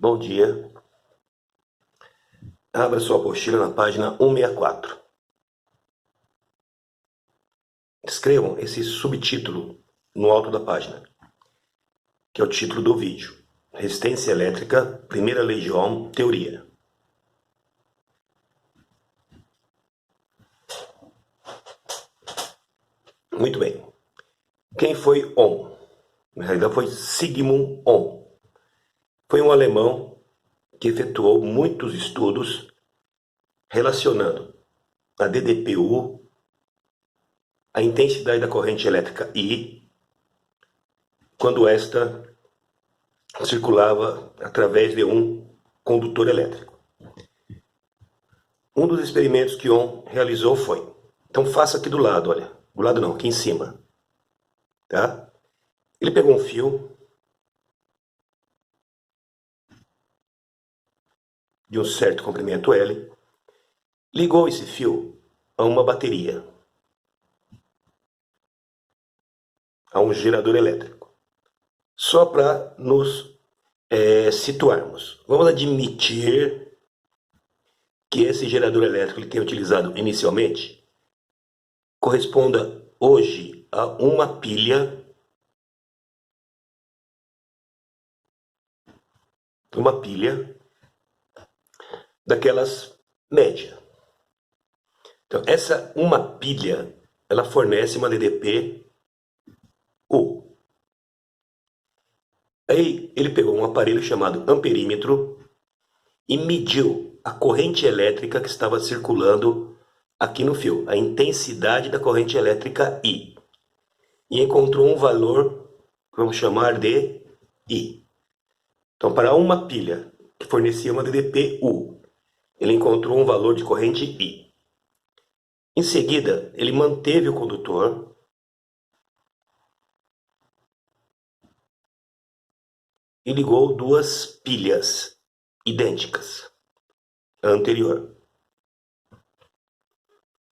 Bom dia. Abra sua apostila na página 164. Escrevam esse subtítulo no alto da página, que é o título do vídeo. Resistência elétrica, primeira lei de Ohm, teoria. Muito bem. Quem foi Ohm? Na realidade foi Sigmund Ohm. Foi um alemão que efetuou muitos estudos relacionando a DDPU, a intensidade da corrente elétrica I, quando esta circulava através de um condutor elétrico. Um dos experimentos que Ohm realizou foi, então faça aqui do lado, olha, do lado não, aqui em cima, tá? Ele pegou um fio de um certo comprimento L, ligou esse fio a uma bateria, a um gerador elétrico. Só para nos situarmos. Vamos admitir que esse gerador elétrico que ele tem utilizado inicialmente corresponda hoje a uma pilha daquelas média. Então, essa uma pilha, ela fornece uma DDP-U. Aí ele pegou um aparelho chamado amperímetro e mediu a corrente elétrica que estava circulando aqui no fio, a intensidade da corrente elétrica I. E encontrou um valor, vamos chamar de I. Então, para uma pilha que fornecia uma DDP-U, ele encontrou um valor de corrente I. Em seguida, ele manteve o condutor e ligou duas pilhas idênticas à anterior.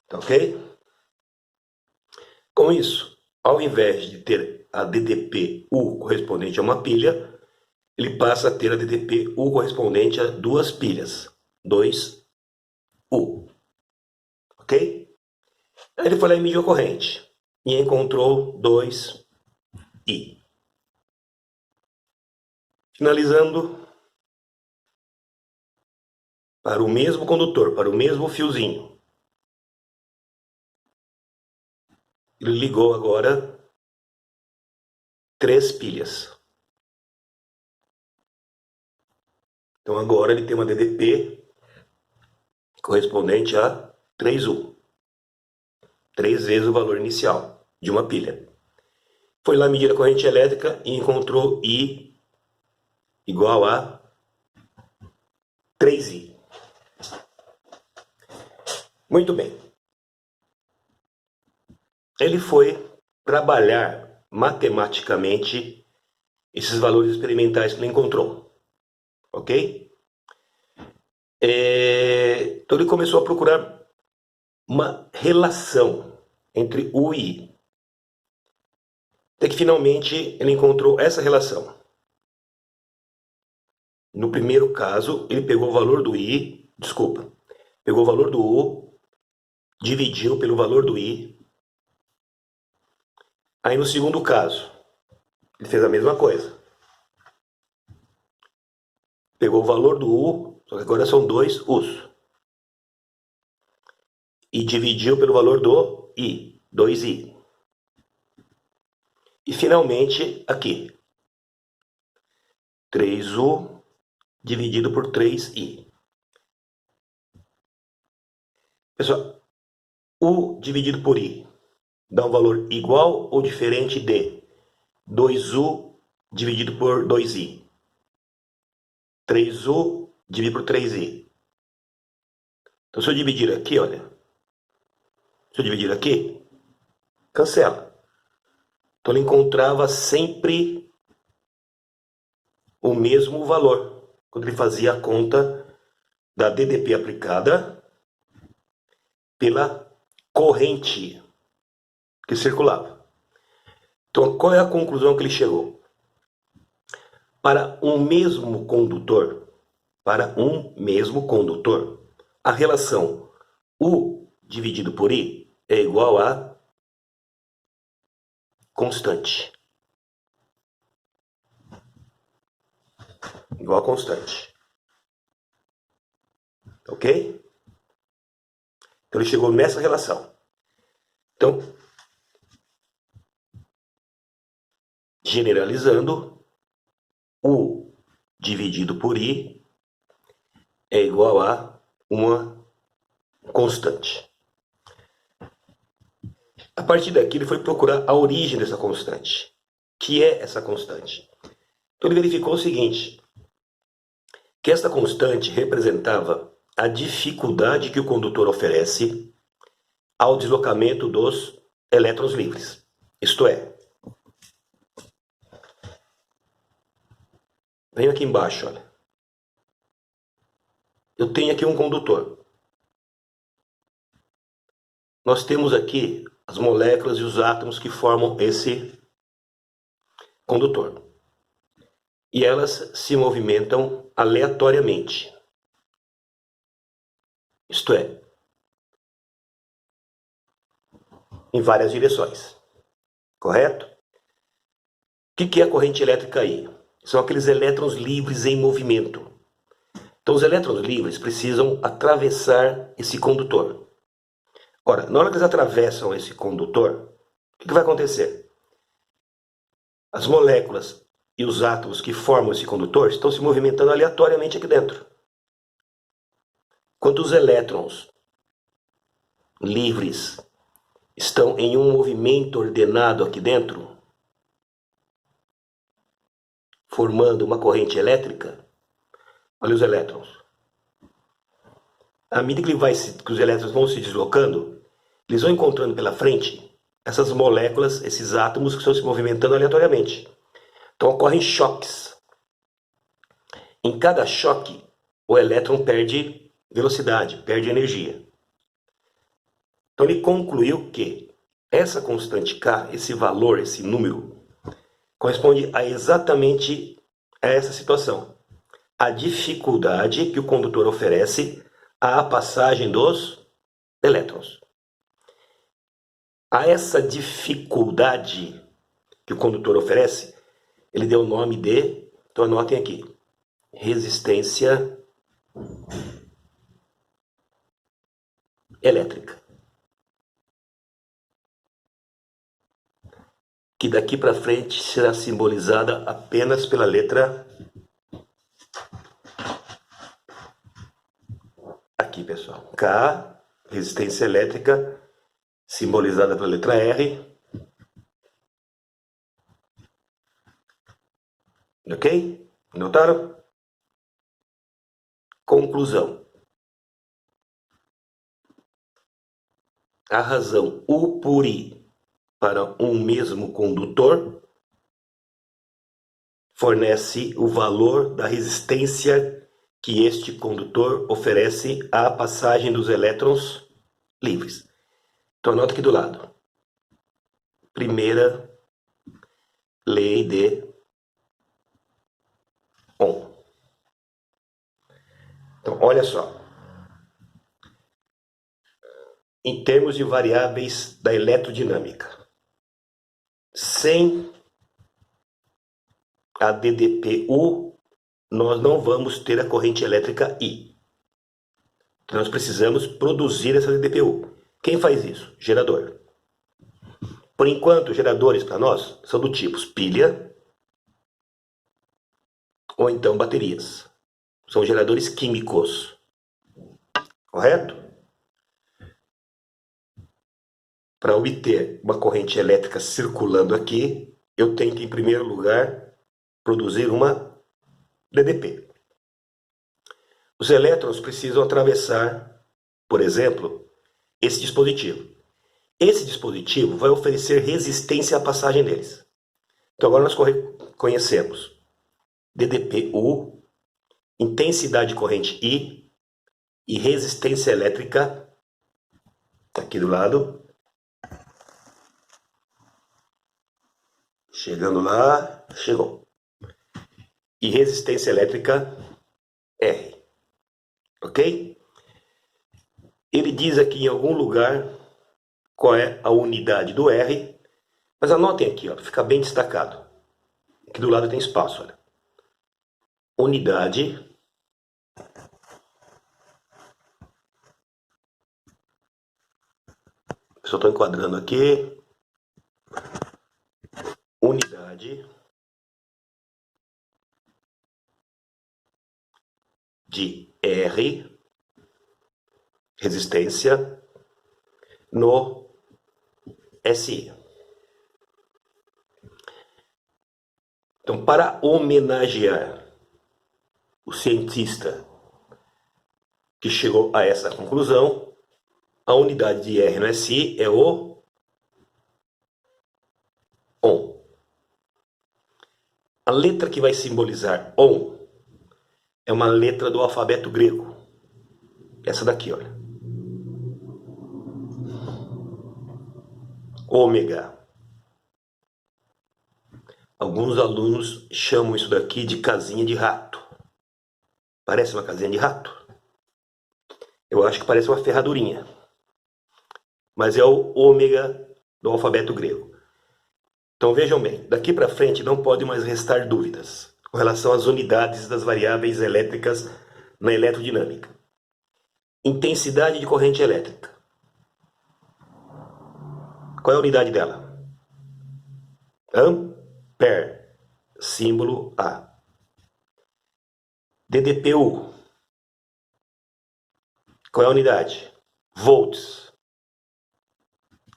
Tá ok? Com isso, ao invés de ter a DDP-U correspondente a uma pilha, ele passa a ter a DDP-U correspondente a duas pilhas, 2U. Ok? Aí ele foi lá e mediu a corrente e encontrou 2I. Finalizando, para o mesmo condutor, para o mesmo fiozinho, ele ligou agora 3 pilhas. Então agora ele tem uma DDP correspondente a 3U. 3 vezes o valor inicial de uma pilha. Foi lá medir a corrente elétrica e encontrou I igual a 3I. Muito bem. Ele foi trabalhar matematicamente esses valores experimentais que ele encontrou. Ok? Então ele começou a procurar uma relação entre U e I. Até que finalmente ele encontrou essa relação. No primeiro caso, ele pegou o valor do I, pegou o valor do U, dividiu pelo valor do I. Aí no segundo caso, ele fez a mesma coisa. Pegou o valor do U, só que agora são 2 U's. E dividiu pelo valor do I, 2I. E finalmente, aqui, 3U dividido por 3I. Pessoal, U dividido por I dá um valor igual ou diferente de 2U dividido por 2I. 3U dividido por 3I. Então, se eu dividir aqui, olha. Se eu dividir aqui, cancela. Então, ele encontrava sempre o mesmo valor quando ele fazia a conta da DDP aplicada pela corrente que circulava. Então, qual é a conclusão que ele chegou? para um mesmo condutor, a relação U dividido por I é igual a constante. Igual a constante. Ok? Então ele chegou nessa relação. Então, generalizando, U dividido por I é igual a uma constante. A partir daqui ele foi procurar a origem dessa constante. Que é essa constante? Então ele verificou o seguinte, que esta constante representava a dificuldade que o condutor oferece ao deslocamento dos elétrons livres. Isto é, venho aqui embaixo, olha. Eu tenho aqui um condutor. Nós temos aqui as moléculas e os átomos que formam esse condutor. E elas se movimentam aleatoriamente. Isto é, em várias direções. Correto? O que é a corrente elétrica aí? São aqueles elétrons livres em movimento. Então os elétrons livres precisam atravessar esse condutor. Ora, na hora que eles atravessam esse condutor, o que vai acontecer? As moléculas e os átomos que formam esse condutor estão se movimentando aleatoriamente aqui dentro. Enquanto os elétrons livres estão em um movimento ordenado aqui dentro, formando uma corrente elétrica, olha os elétrons. À medida que os elétrons vão se deslocando, eles vão encontrando pela frente essas moléculas, esses átomos que estão se movimentando aleatoriamente. Então ocorrem choques. Em cada choque, o elétron perde velocidade, perde energia. Então ele concluiu que essa constante K, esse valor, esse número, corresponde a exatamente essa situação. A dificuldade que o condutor oferece à passagem dos elétrons. A essa dificuldade que o condutor oferece, ele deu o nome de, então anotem aqui, resistência elétrica. Que daqui para frente será simbolizada apenas pela letra aqui, pessoal. K, resistência elétrica, simbolizada pela letra R. Ok? Notaram? Conclusão. A razão U por I para um mesmo condutor fornece o valor da resistência que este condutor oferece à passagem dos elétrons livres. Então anota aqui do lado. Primeira lei de Ohm. Então olha só. Em termos de variáveis da eletrodinâmica, sem a DDPU, nós não vamos ter a corrente elétrica I. Então, nós precisamos produzir essa DDPU. Quem faz isso? Gerador. Por enquanto, geradores para nós são do tipo pilha ou então baterias. São geradores químicos. Correto? Para obter uma corrente elétrica circulando aqui, eu tenho que, em primeiro lugar, produzir uma DDP. Os elétrons precisam atravessar, por exemplo, esse dispositivo. Esse dispositivo vai oferecer resistência à passagem deles. Então agora nós conhecemos DDPU, intensidade de corrente I e resistência elétrica, aqui do lado. Chegando lá, chegou. e resistência elétrica R. Ok? Ele diz aqui em algum lugar qual é a unidade do R, mas anotem aqui, ó, fica bem destacado. Aqui do lado tem espaço, olha. Unidade só estou enquadrando aqui. Unidade de R, resistência, no SI. Então, para homenagear o cientista que chegou a essa conclusão, a unidade de R no SI é o ohm. A letra que vai simbolizar ohm é uma letra do alfabeto grego. Essa daqui, olha. Ômega. Alguns alunos chamam isso daqui de casinha de rato. Parece uma casinha de rato? Eu acho que parece uma ferradurinha. Mas é o ômega do alfabeto grego. Então vejam bem, daqui para frente não pode mais restar dúvidas com relação às unidades das variáveis elétricas na eletrodinâmica. Intensidade de corrente elétrica. Qual é a unidade dela? Ampere, símbolo A. DDPU. Qual é a unidade? Volts,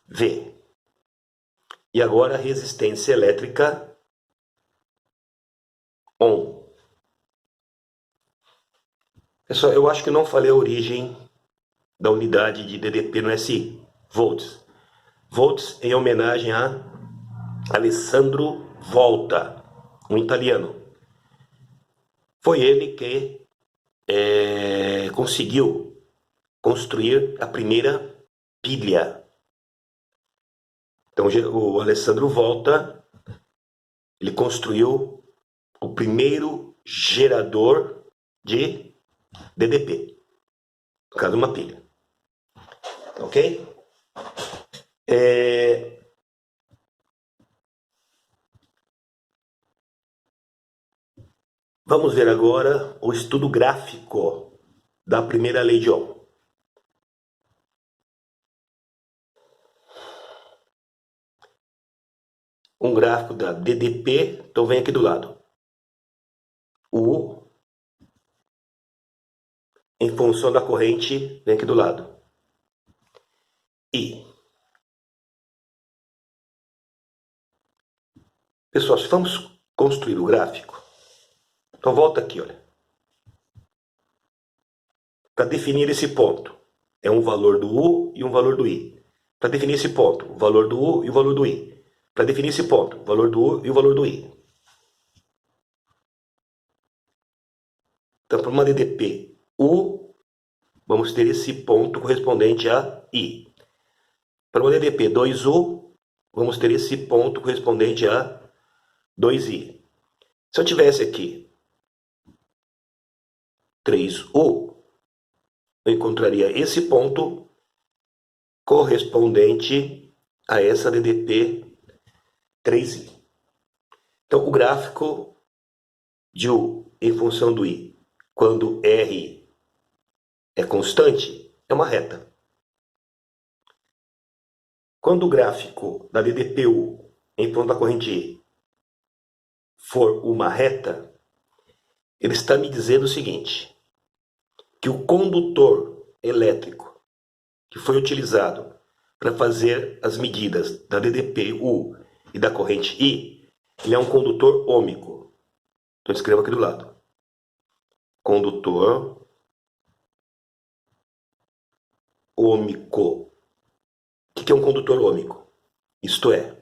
V. E agora resistência elétrica, Ohm. Pessoal, eu acho que não falei a origem da unidade de DDP no SI, volts. Volts em homenagem a Alessandro Volta, um italiano. Foi ele que conseguiu construir a primeira pilha. Então o Alessandro Volta, ele construiu o primeiro gerador de DDP, no caso uma pilha. Ok? Vamos ver agora o estudo gráfico da primeira lei de Ohm. Um gráfico da DDP, então vem aqui do lado. U em função da corrente, vem aqui do lado. I. Pessoal, se vamos construir o gráfico, então volta aqui, olha. Para definir esse ponto, é um valor do U e um valor do I. Para definir esse ponto, o valor do U e o valor do I. Para definir esse ponto, o valor do U e o valor do I. Então, para uma DDP U, vamos ter esse ponto correspondente a I. Para uma DDP 2U, vamos ter esse ponto correspondente a 2I. Se eu tivesse aqui 3U, eu encontraria esse ponto correspondente a essa DDP 3I. Então, o gráfico de U em função do I, quando R é constante, é uma reta. Quando o gráfico da DDPU em função da corrente I for uma reta, ele está me dizendo o seguinte, que o condutor elétrico que foi utilizado para fazer as medidas da DDPU e da corrente I, ele é um condutor ômico. Então escrevo aqui do lado. Condutor ômico. O que é um condutor ômico? Isto é,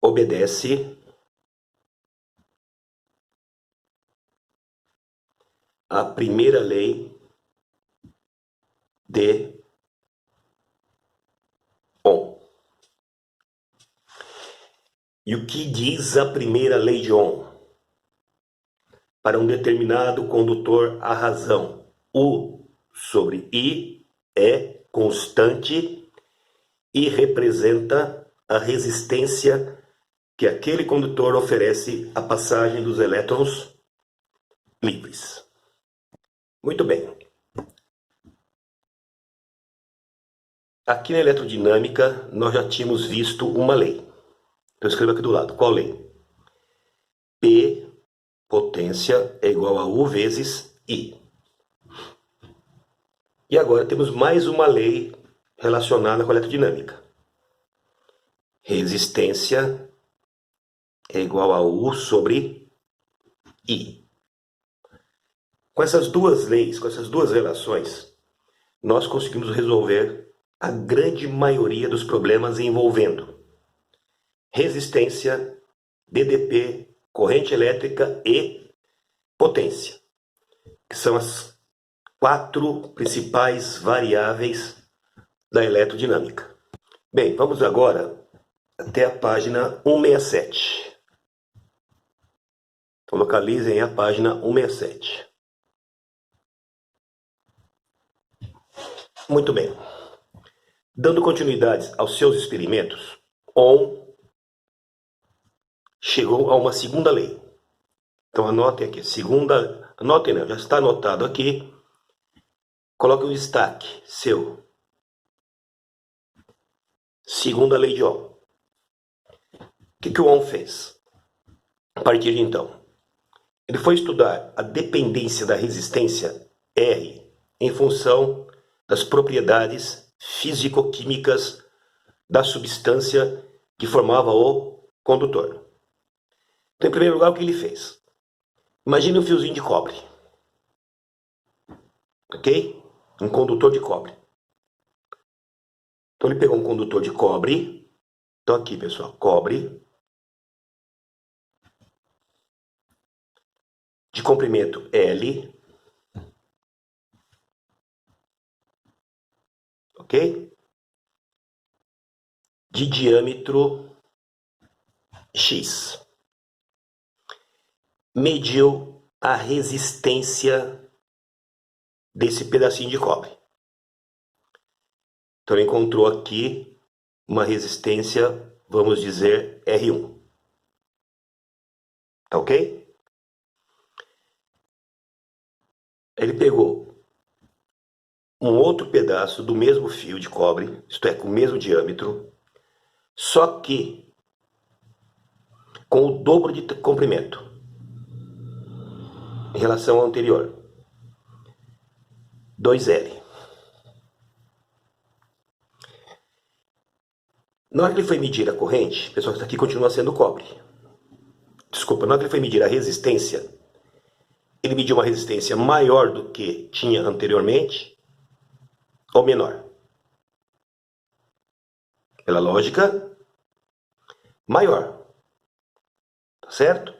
obedece à primeira lei de Ohm. E o que diz a primeira lei de Ohm? Para um determinado condutor, a razão U sobre I é constante e representa a resistência que aquele condutor oferece à passagem dos elétrons livres. Muito bem. Aqui na eletrodinâmica, nós já tínhamos visto uma lei. Eu escrevo aqui do lado. Qual lei? P, potência, é igual a U vezes I. E agora temos mais uma lei relacionada com a eletrodinâmica. Resistência é igual a U sobre I. Com essas duas leis, com essas duas relações, nós conseguimos resolver a grande maioria dos problemas envolvendo resistência, DDP, corrente elétrica e potência, que são as 4 principais variáveis da eletrodinâmica. Bem, vamos agora até a página 167. Então, localizem a página 167. Muito bem. Dando continuidade aos seus experimentos, Ohm chegou a uma segunda lei. Então anotem aqui, anotem não, já está anotado aqui. Coloque um destaque seu. Segunda lei de Ohm. O que o Ohm fez? A partir de então, ele foi estudar a dependência da resistência R em função das propriedades físico-químicas da substância que formava o condutor. Então, em primeiro lugar, o que ele fez? Imagine um fiozinho de cobre. Ok? Um condutor de cobre. Então, ele pegou um condutor de cobre. Então, aqui, pessoal, cobre. De comprimento L. Ok? De diâmetro X. Mediu a resistência desse pedacinho de cobre. Então ele encontrou aqui uma resistência, vamos dizer, R1. Tá ok? Ele pegou um outro pedaço do mesmo fio de cobre, isto é, com o mesmo diâmetro, só que com o dobro de comprimento em relação ao anterior. 2L. Na hora que ele foi medir a corrente, pessoal, isso aqui continua sendo cobre. Desculpa, na hora que ele foi medir a resistência, ele mediu uma resistência maior do que tinha anteriormente ou menor? Pela lógica, maior. Tá certo?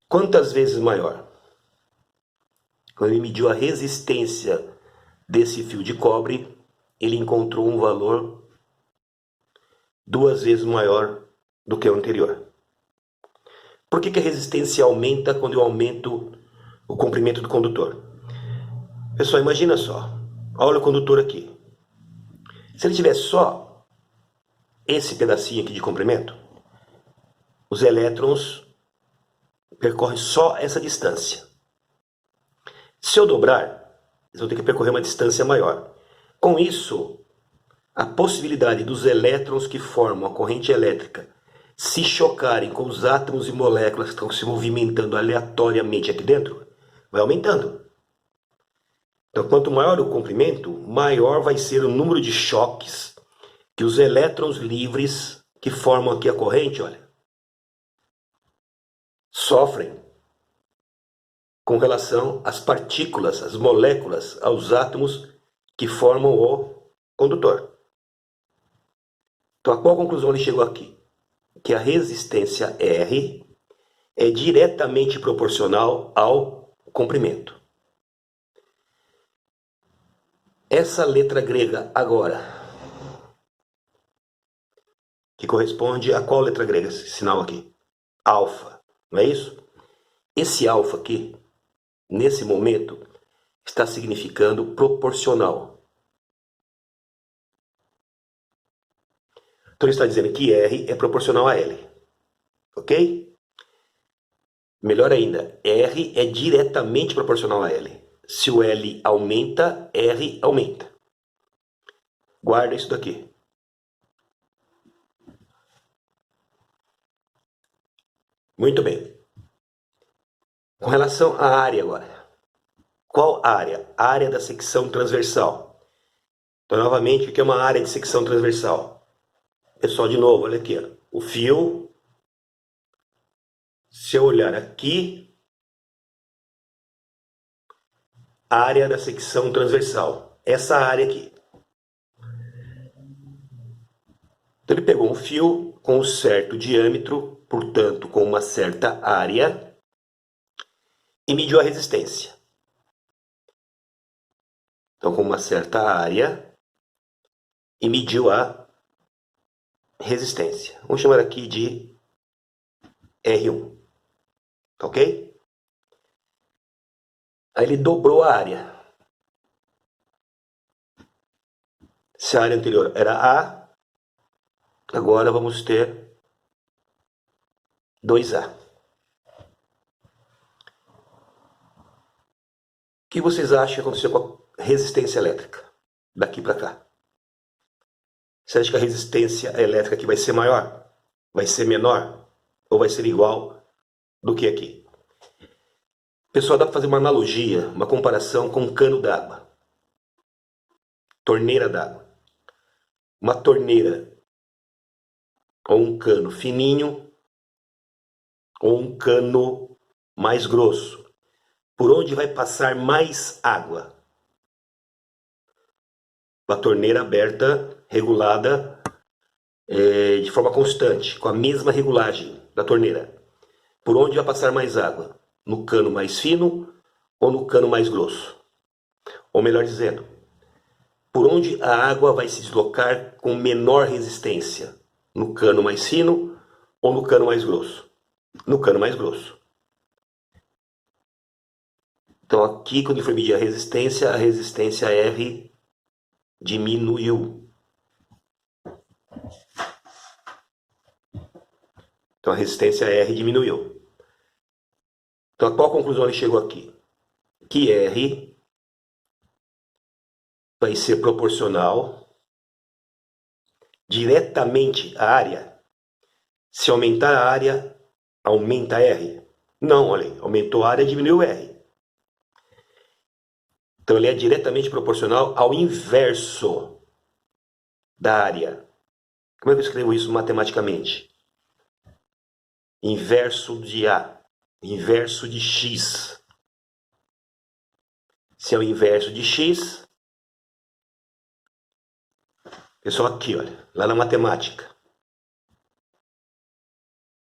Quantas vezes maior? Quando ele mediu a resistência desse fio de cobre, ele encontrou um valor 2 vezes maior do que o anterior. Por que a resistência aumenta quando eu aumento o comprimento do condutor? Pessoal, imagina só. Olha o condutor aqui. Se ele tiver só esse pedacinho aqui de comprimento, os elétrons percorrem só essa distância. Se eu dobrar, eles vão ter que percorrer uma distância maior. Com isso, a possibilidade dos elétrons que formam a corrente elétrica se chocarem com os átomos e moléculas que estão se movimentando aleatoriamente aqui dentro, vai aumentando. Então, quanto maior o comprimento, maior vai ser o número de choques que os elétrons livres que formam aqui a corrente, olha, sofrem com relação às partículas, às moléculas, aos átomos que formam o condutor. Então, a qual conclusão ele chegou aqui? Que a resistência R é diretamente proporcional ao comprimento. Essa letra grega agora, que corresponde a qual letra grega esse sinal aqui? Alfa, não é isso? Esse alfa aqui, nesse momento, está significando proporcional. Então ele está dizendo que R é proporcional a L, ok? Melhor ainda, R é diretamente proporcional a L. Se o L aumenta, R aumenta. Guarda isso daqui. Muito bem. Com relação à área agora. Qual área? A área da secção transversal. Então, novamente, o que é uma área de secção transversal? Pessoal, de novo, olha aqui. Ó. O fio, se eu olhar aqui, área da secção transversal. Essa área aqui. Então, ele pegou um fio com um certo diâmetro, portanto, com uma certa área, e mediu a resistência. Então, com uma certa área, e mediu a resistência. Vamos chamar aqui de R1. Ok? Aí ele dobrou a área. Se a área anterior era A, agora vamos ter 2A. O que vocês acham que aconteceu com a resistência elétrica daqui para cá? Você acha que a resistência elétrica aqui vai ser maior? Vai ser menor? Ou vai ser igual do que aqui? Pessoal, dá para fazer uma analogia, uma comparação com um cano d'água. Torneira d'água. Uma torneira ou um cano fininho ou um cano mais grosso. Por onde vai passar mais água? Uma torneira aberta, regulada de forma constante, com a mesma regulagem da torneira. Por onde vai passar mais água? No cano mais fino ou no cano mais grosso? Ou melhor dizendo, por onde a água vai se deslocar com menor resistência? No cano mais fino ou no cano mais grosso? No cano mais grosso. Então aqui, quando for medir a resistência R diminuiu. Então a resistência R diminuiu. Então a qual conclusão ele chegou aqui? Que R vai ser proporcional diretamente à área. Se aumentar a área, aumenta R? Não, olha aí, aumentou a área, diminuiu R. Então ele é diretamente proporcional ao inverso da área. Como é que eu escrevo isso matematicamente? Inverso de A, inverso de X. Se é o inverso de X, pessoal, aqui, olha, lá na matemática,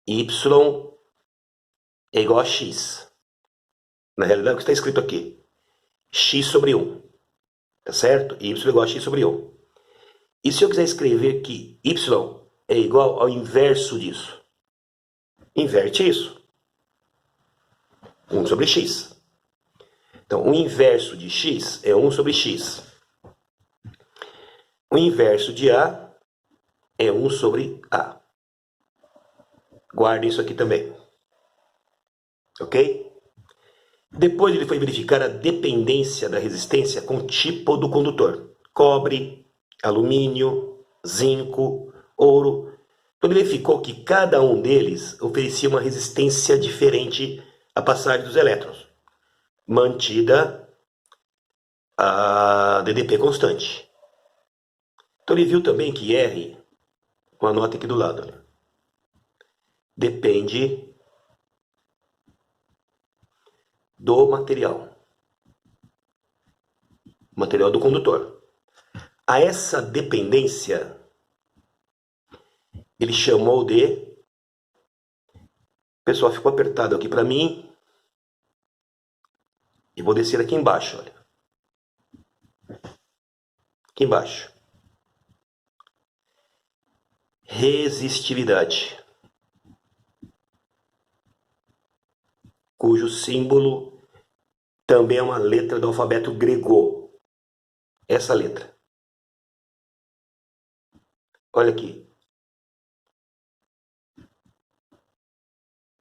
Y é igual a X. Na realidade, o que está escrito aqui? X sobre 1. Tá certo? Y é igual a X sobre 1. E se eu quiser escrever que Y é igual ao inverso disso? Inverte isso. 1 sobre X. Então, o inverso de X é 1 sobre X. O inverso de A é 1 sobre A. Guardem isso aqui também. Ok? Depois ele foi verificar a dependência da resistência com o tipo do condutor. Cobre, alumínio, zinco, ouro. Então ele verificou que cada um deles oferecia uma resistência diferente à passagem dos elétrons, mantida a DDP constante. Então ele viu também que R, com a nota aqui do lado, olha, depende do material do condutor. A essa dependência ele chamou de... Pessoal, ficou apertado aqui para mim. E vou descer aqui embaixo, olha. Aqui embaixo. resistividade, cujo símbolo também é uma letra do alfabeto grego. Essa letra. Olha aqui.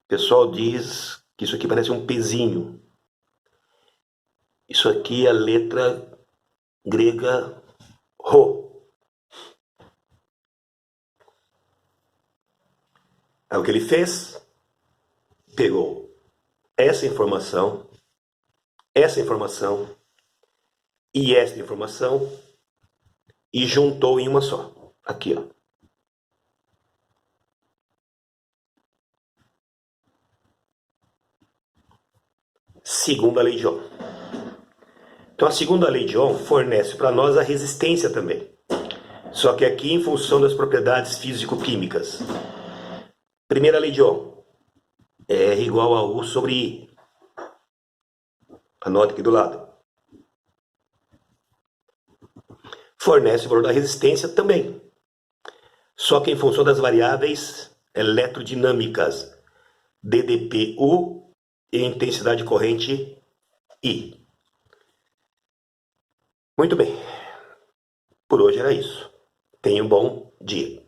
O pessoal diz que isso aqui parece um pezinho. Isso aqui é a letra grega Rho. Aí o que ele fez? Pegou essa informação e essa informação e juntou em uma só. Aqui, ó. Segunda lei de Ohm. Então a segunda lei de Ohm fornece para nós a resistência também. Só que aqui em função das propriedades físico-químicas. Primeira lei de Ohm. R igual a U sobre I. Anota aqui do lado. Fornece o valor da resistência também. Só que em função das variáveis eletrodinâmicas, DDPU e intensidade corrente I. Muito bem. Por hoje era isso. Tenha um bom dia.